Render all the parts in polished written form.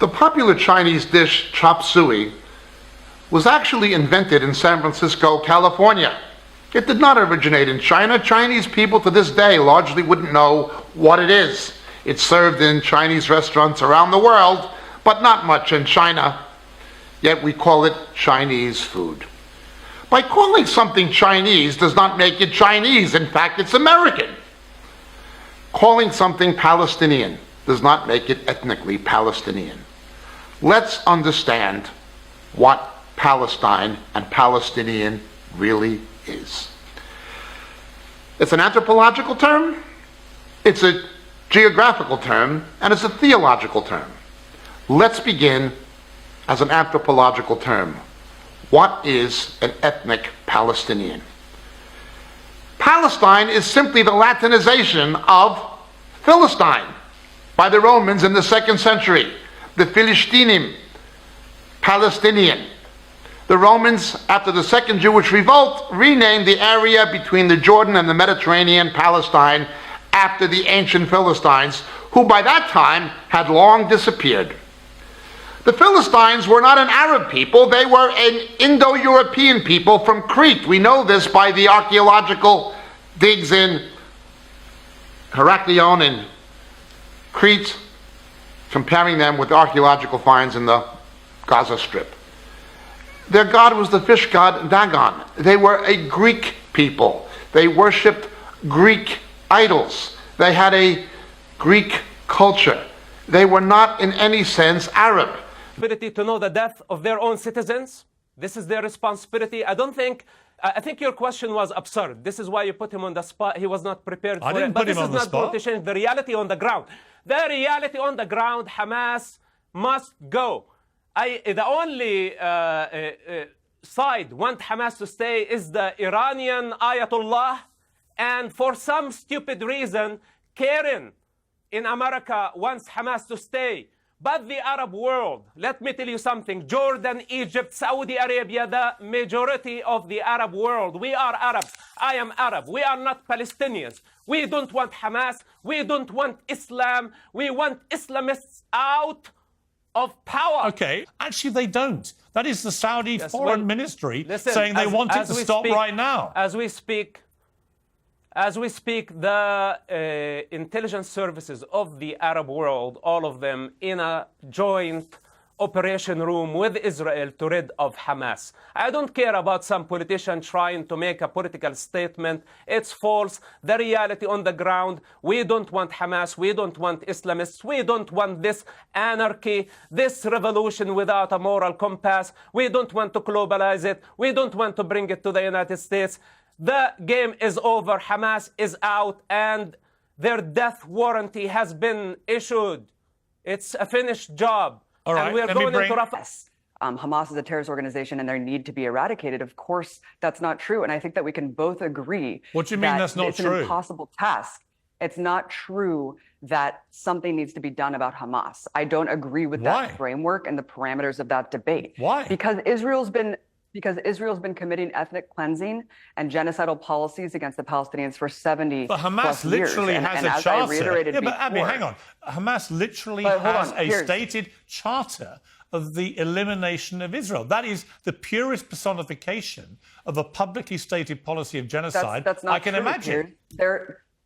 The popular Chinese dish chop suey was actually invented in San Francisco, California. It did not originate in China. Chinese people to this day largely wouldn't know what it is. It's served in Chinese restaurants around the world, but not much in China. Yet we call it Chinese food. By calling something Chinese does not make it Chinese. In fact, it's American. Calling something Palestinian does not make it ethnically Palestinian. Let's understand what Palestine and Palestinian really is. It's an anthropological term, it's a geographical term, and it's a theological term. Let's begin as an anthropological term. What is an ethnic Palestinian? Palestine is simply the Latinization of Philistine by the Romans in the 2nd century. The Philistinim, Palestinian. The Romans, after the Second Jewish Revolt, renamed the area between the Jordan and the Mediterranean Palestine after the ancient Philistines, who by that time had long disappeared. The Philistines were not an Arab people, they were an Indo-European people from Crete. We know this by the archaeological digs in Heraklion and Crete, comparing them with archaeological finds in the Gaza Strip. Their god was the fish god Dagon. They were a Greek people. They worshipped Greek idols. They had a Greek culture. They were not in any sense Arab. To know the death of their own citizens, this is their responsibility. I think your question was absurd. This is why you put him on the spot. He was not prepared for it. I didn't put him on the spot. But this is not going to change the reality on the ground. The reality on the ground, Hamas must go. The only side want Hamas to stay is the Iranian Ayatollah, and for some stupid reason, Karen in America wants Hamas to stay. But the Arab world, let me tell you something, Jordan, Egypt, Saudi Arabia, the majority of the Arab world, we are Arabs. I am Arab. We are not Palestinians. We don't want Hamas. We don't want Islam. We want Islamists out of power. Okay, actually they don't. That is the Saudi Foreign Ministry saying they want it to stop right now. As we speak, the intelligence services of the Arab world, all of them in a joint operation room with Israel to rid of Hamas. I don't care about some politician trying to make a political statement. It's false. The reality on the ground, we don't want Hamas. We don't want Islamists. We don't want this anarchy, this revolution without a moral compass. We don't want to globalize it. We don't want to bring it to the United States. The game is over. Hamas is out, and their death warranty has been issued. It's a finished job. All right, and we're going into Rafah. Hamas is a terrorist organization and they need to be eradicated. Of course, that's not true. And I think that we can both agree. What do you mean that's not it's true? An impossible task. It's not true that something needs to be done about Hamas. I don't agree with that framework and the parameters of that debate. Why? Because Israel's been committing ethnic cleansing and genocidal policies against the Palestinians for 70 But Hamas plus years. literally has and a as charter. I reiterated Yeah, but before, Abby, hang on. Hamas literally has a stated charter of the elimination of Israel. That is the purest personification of a publicly stated policy of genocide that's not I can true, imagine.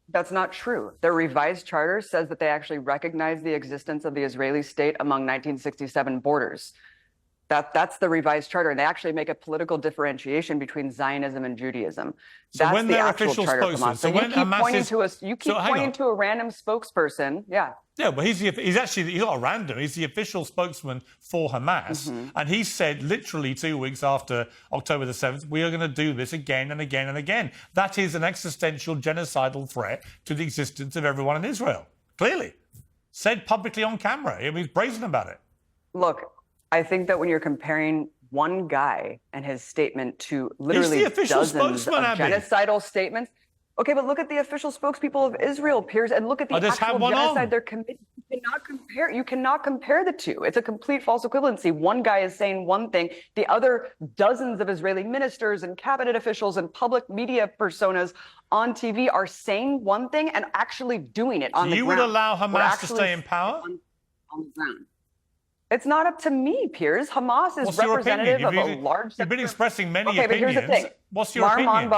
That's not true. Their revised charter says that they actually recognize the existence of the Israeli state among 1967 borders. That's the revised charter, and they actually make a political differentiation between Zionism and Judaism. So That's when the their actual official charter of spokesman, Hamas. so So when you keep Hamas pointing is, to us, you keep pointing to a random spokesperson. Yeah. Yeah, well, he's not random. He's the official spokesman for Hamas. And he said literally 2 weeks after October the 7th, we are going to do this again and again and again. That is an existential genocidal threat to the existence of everyone in Israel. Clearly. Said publicly on camera. He was brazen about it. Look, I think that when you're comparing one guy and his statement to literally dozens of genocidal statements. Okay, but look at the official spokespeople of Israel, Piers, and look at the actual genocide they're committing. You cannot compare the two. It's a complete false equivalency. One guy is saying one thing, the other dozens of Israeli ministers and cabinet officials and public media personas on TV are saying one thing and actually doing it on the ground. You would allow Hamas to stay in power? On the ground. It's not up to me, Piers. Hamas is What's your representative of opinion? a large sector. You've been expressing many okay, opinions. But here's the thing. What's your opinion?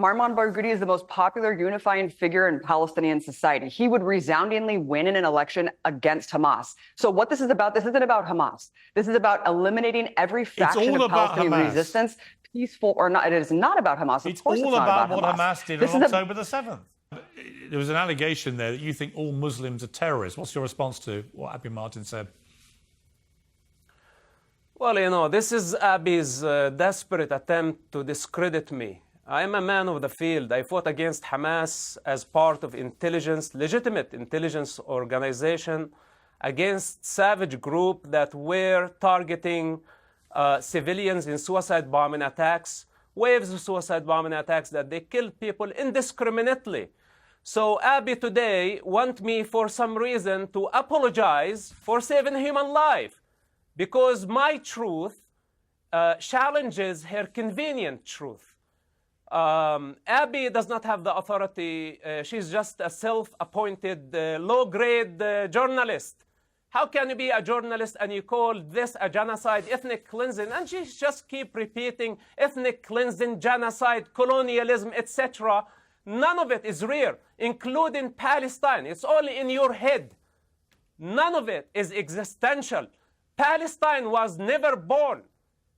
Marwan Barghouti is the most popular unifying figure in Palestinian society. He would resoundingly win in an election against Hamas. So what this isn't about Hamas. This is about eliminating every faction of Palestinian resistance, peaceful or not. It is not about Hamas. It's all about what Hamas did on October the 7th. There was an allegation there that you think all Muslims are terrorists. What's your response to what Abi Martin said? Well, this is Abi's desperate attempt to discredit me. I'm a man of the field. I fought against Hamas as part of legitimate intelligence organization, against savage group that were targeting civilians in suicide bombing attacks, waves of suicide bombing attacks that they killed people indiscriminately. So Abi today want me for some reason to apologize for saving human life because my truth challenges her convenient truth. Abi does not have the authority. She's just a self-appointed low-grade journalist. How can you be a journalist and you call this a genocide, ethnic cleansing? And she just keep repeating ethnic cleansing, genocide, colonialism, etc. None of it is real, including Palestine. It's only in your head. None of it is existential. Palestine was never born.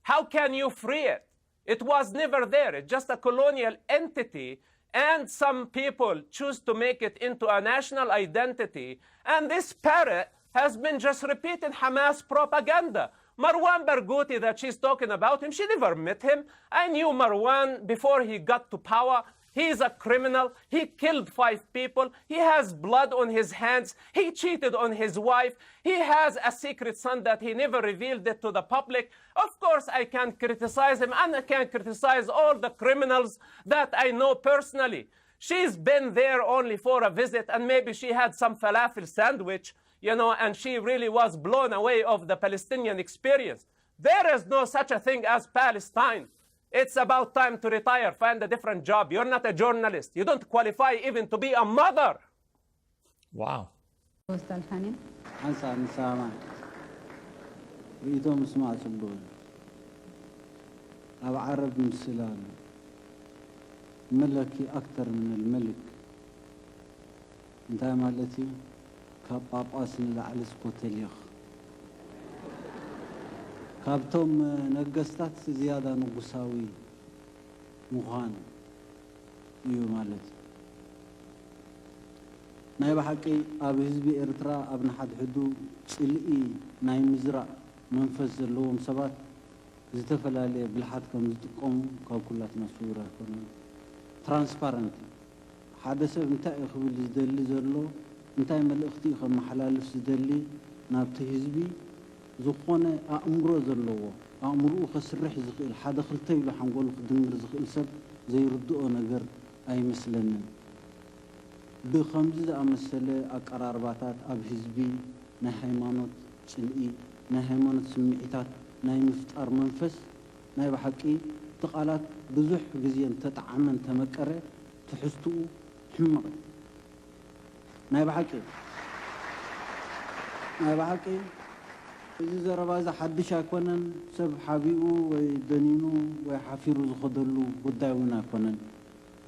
How can you free it? It was never there. It's just a colonial entity, and some people choose to make it into a national identity. And this parrot has been just repeating Hamas propaganda. Marwan Barghouti that she's talking about him, she never met him. I knew Marwan before he got to power. He's a criminal. He killed 5 people. He has blood on his hands. He cheated on his wife. He has a secret son that he never revealed it to the public. Of course, I can criticize him, and I can criticize all the criminals that I know personally. She's been there only for a visit, and maybe she had some falafel sandwich, and she really was blown away of the Palestinian experience. There is no such a thing as Palestine. It's about time to retire, find a different job. You're not a journalist. You don't qualify even to be a mother. Wow. ملكي أكثر من الملك انت مالتي كباباس لعلى سكوتليخ كابتم نقستات زيادة نقصاوي مخان يو مالتي ناي بحقي أب حزبي إرترا أب نحد حدو صلئي ناي مزرع منفذ لهم سبات زتفلالي بالحد كم زتقوم كلاتنا صورة كنا ترانسبارنت حدث انتاي خبل زدلي زلو انتاي ملأختي خم محلالف زدلي نابت حزبي زخونه أمره زلوا أمره خسرح زخيل حدا خلتي له حنقول دمر زخيل سب زي ردوا نجر أي مثلنا بخمسة أمثلة أقرار باتات أب حزبي نهيمانات سلئي نهيمانات سمعتات ناي مفتار منفس ناي بحكي تقالات بزح جزيان تتعمن تمكره تحستو حمق ناي بحكي إذا زربازا حدش أكونن سب حبيبو ويدنينو ويحفيرو زخدلو قداونا كونن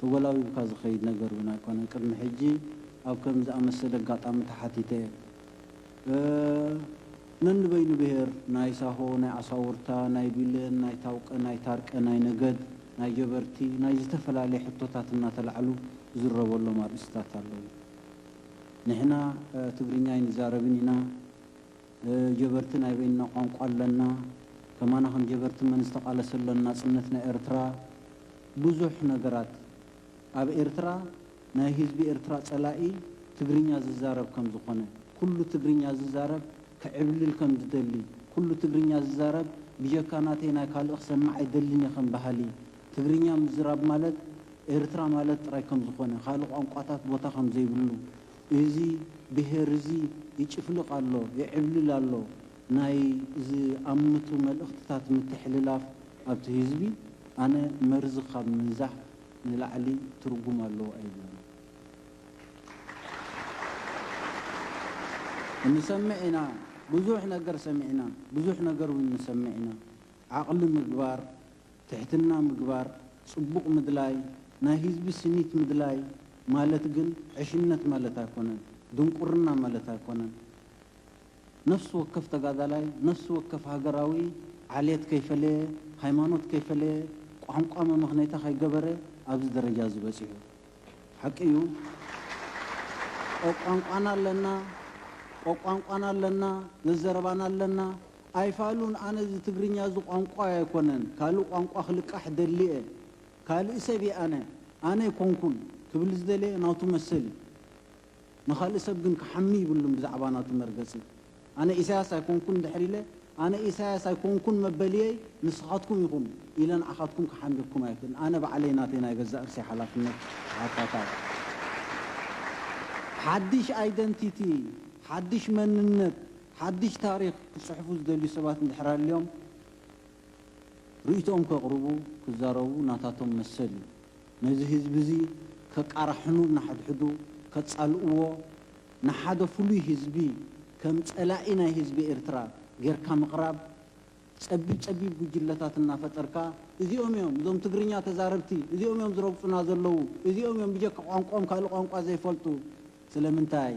تقولاو يبقى زخيد نقرونا كونن كم حجي أو كم زأمسل قاطع متحتيته ننبين بهر ناي ساهو ناي عصاورتا ناي بيلن ناي تاوق ناي تارك ناي نقد ناي جبرتي ناي زتفل علي حطوتاتنا تلعلو زربو الله مار استاتالو نحنا تقرينيا نزاربينينا جبرتنا بيننا قنقع لنا كما نحن جبرت من استقال سلنا سنتنا إرترا بزح نقرات أب إرترا ناي حزب إرترا صلائي تقرينيا ززارب كم زخونه كل تقرينيا ززارب كعبلل كم زدلي كل تقرينيا ززارب بجكاناتينا كالق سمع يدلني خم بحالي تقرينيا مزراب مالت إرترا مالت راي كم زخونه خالق أنقاطات بوتا خم زي بلو إزي بهرزي يشفلق الله يعبلل الله ناي زي أمتو ملأختات متحللاف أبت حزبي أنا مرزق مزح نلعلي ترجم الله أيضا نسمعنا بزوح نجر سمعنا بزوح نجر ونسمعنا عقل مقبار تحتنا مقبار صبوق مدلاي ناهيز بسنيت مدلاي مالت جن عشنت مالتها كونن دنقرنا مالتها كونن نفس وقف تقادلاي نفس وقف هاجراوي عليت كيف ليه هيمانوت كيف ليه قام مخنيتها خي جبره أبز درجة زبسيه حكيو قانا لنا قانا لنا نزربانا لنا አይፋሉን አነ ትግርኛ ዙ ቋንቋ አይኮነን ካሉ ቋንቋ خلق احد اللي ካል ሰቢ አነ ኮንኩን ትብል ዝደለ ናቱ መስል نخال ሰብ ግን ከሐሚ ይብሉም ብዛዕባ ናቱ መርገጽ አነ ኢሳያስ አይኮንኩን ድሕሪለ አነ ኢሳያስ አይኮንኩን መበልየ ንስኻትኩም ይኹም ኢለን አኻትኩም ከሐሚኩም አይክን አነ በዓለይ ናቴና ይገዛ እርሲ ሓላፍነት አጣጣ حدش ايدنتيتي حدش مننت حدش تاريخ صحفوز دلي سبات ندحرا اليوم ريتهم كقربوا كزاروا ناتاتهم مسل نزي حزبزي كقرحنو نحدحدو كتصالقو نحد فلوي حزبي كم صلاينا حزبي ኤርትራ غيرካ مقراب ጸቢ ጉጅለታትና ፈጠርካ እዚኦም እዮም ዞም ትግርኛ ተዛረብቲ እዚኦም እዮም ዝረብጡና ዘለው እዚኦም እዮም ብጀካ ቋንቋም ካል ቋንቋ ዘይፈልጡ ስለምንታይ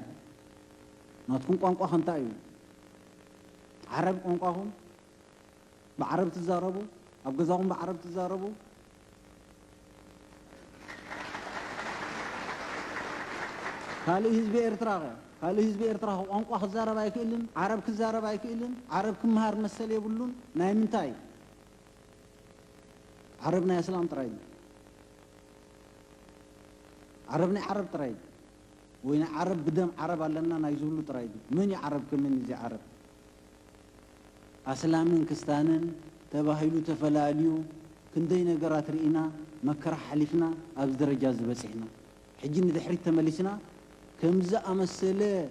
ናትኩም ቋንቋ ከንታይ عرب ቋንቋኹም بعرب تزاربوا أبجزاهم بعرب تزاربوا كالي حزب إرتراغ كالي حزب إرتراغ ቋንቋ خزارب አይክልን عرب كزارب አይክልን عرب كمهار مسل يبلون ناي منتاي عربنا يا سلام تراي عربنا عرب تراي وين عرب بدم عرب لنا نايزولو تراي من عرب كمن زي عرب أسلامن كستانن تباهيلو تفلاليو كندي نقرات رئينا مكرح حلفنا أبز درجة زبسحنا حجين دحريت تملسنا كمزا أمسلة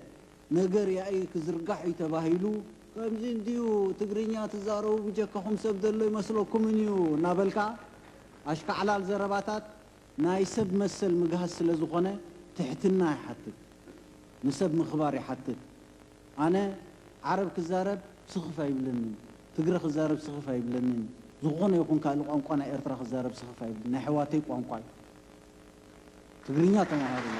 نقر يا أي كزرقح يتباهيلو كمزين ديو تقرينيا تزارو بجاكهم سبدلو يمسلوكم منيو نابلكا أشكا على الزرباتات نايسب مسل مقهس لزقنا تحتنا يحتك نسب مخباري حتك أنا عرب كزارب سخفا يبلنن تقرا خزارب سخفا يبلنن زغونه يكون كالو قانقانا إرترا خزارب سخفا يبلنن حواتي قانقاي تقرينيا تمام هذا